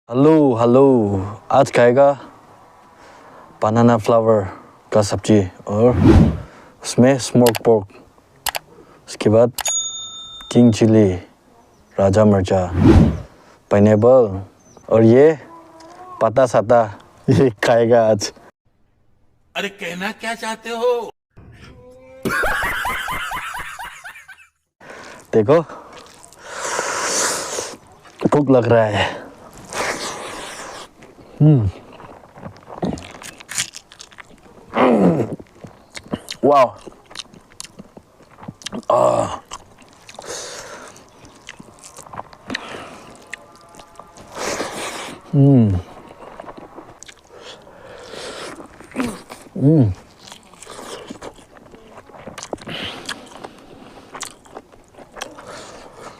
Hello hello, आज खाएगा बनाना flower का सब्जी और उसमें स्मोक पोर्क, उसके बाद किंग चिली, राजा मिर्चा, पाइनएप्पल और ये पता साता ये खाएगा आज। अरे कहना क्या चाहते हो? देखो भूख लग रहा है। वाह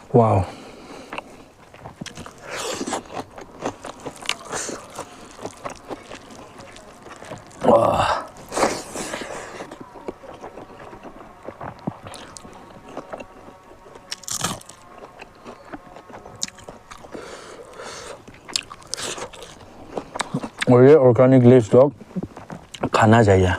वाह और ये ऑर्गेनिक लीव्स लोग खाना चाहिए।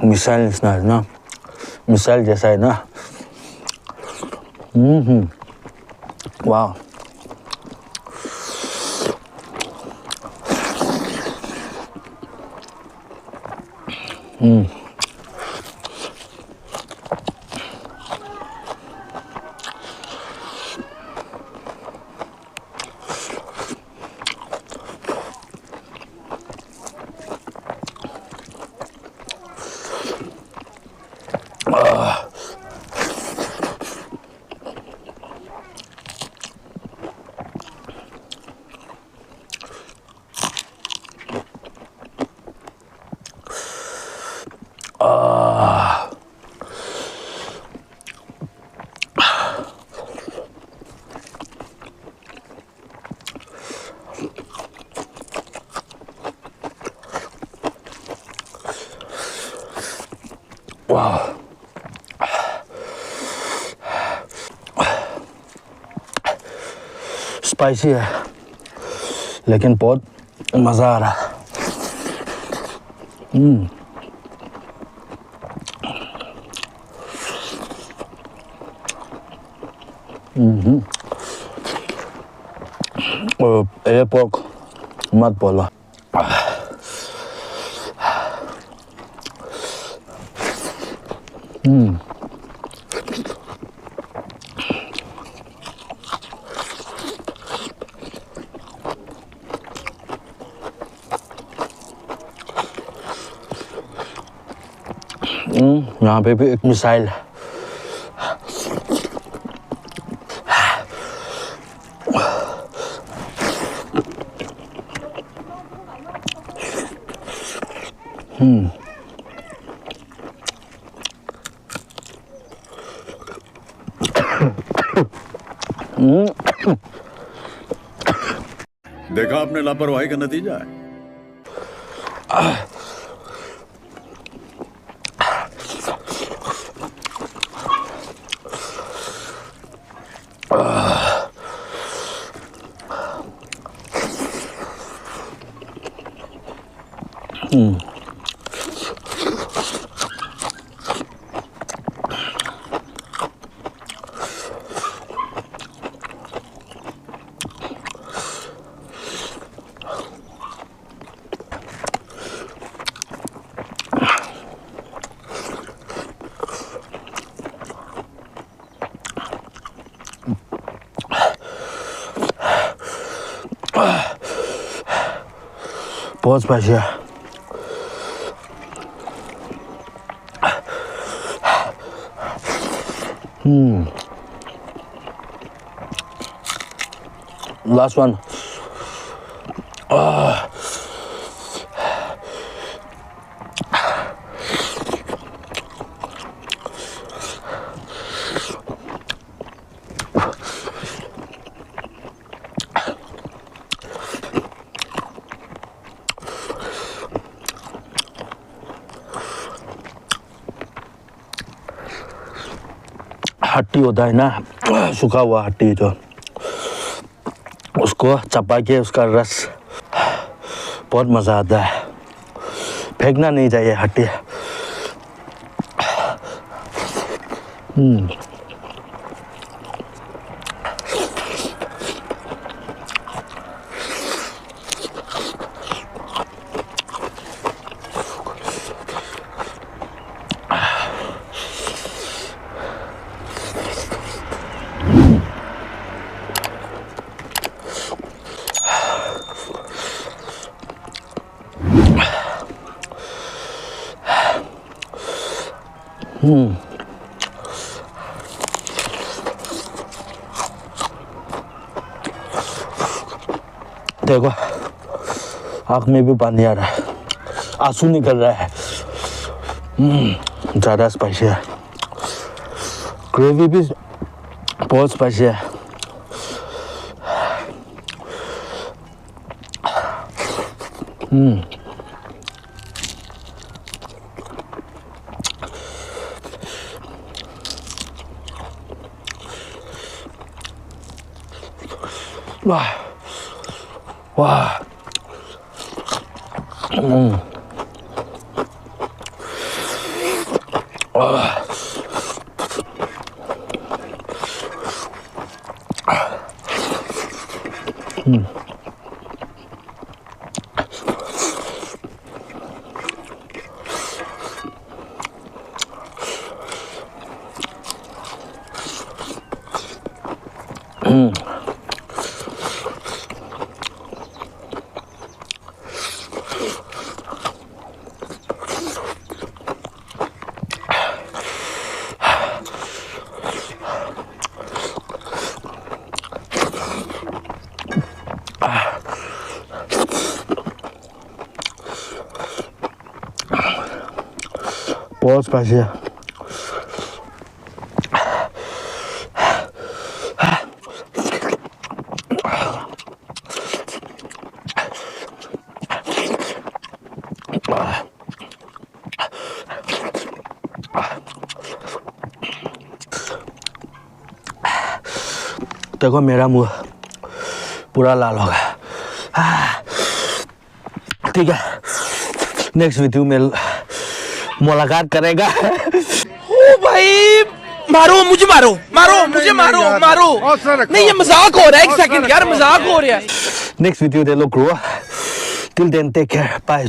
मिसाइल है ना, मिसाइल जैसा है ना। वाह वाह स्पाइसी है लेकिन बहुत मज़ा आ रहा है। ये पोर्क मत बोलो। यहाँ पे भी एक मिसाइल है। देखा आपने लापरवाही का नतीजा है। बहुत स्पाइसी है। Last one. हड्डी होता है ना, सूखा हुआ हड्डी जो, उसको चबा के उसका रस बहुत मज़ा आता है। फेंकना नहीं चाहिए हड्डी। देखो आँख में भी पानी आ रहा है, आंसू निकल रहा है। ज़्यादा स्पाइसी है, ग्रेवी भी बहुत स्पाइसी है। वाह वाह। बहुत स्पाइसी है। देखो मेरा मुंह पूरा लाल हो गया। ठीक है, नेक्स्ट वीडियो में मुलाकात करेगा। ओ भाई मारो मुझे, मारो मारो मुझे, मारो मारो। नहीं ये मजाक हो रहा है, एक सेकंड यार, मजाक हो रहा है। नेक्स्ट वीडियो दे लो grow. Till then take care, bye.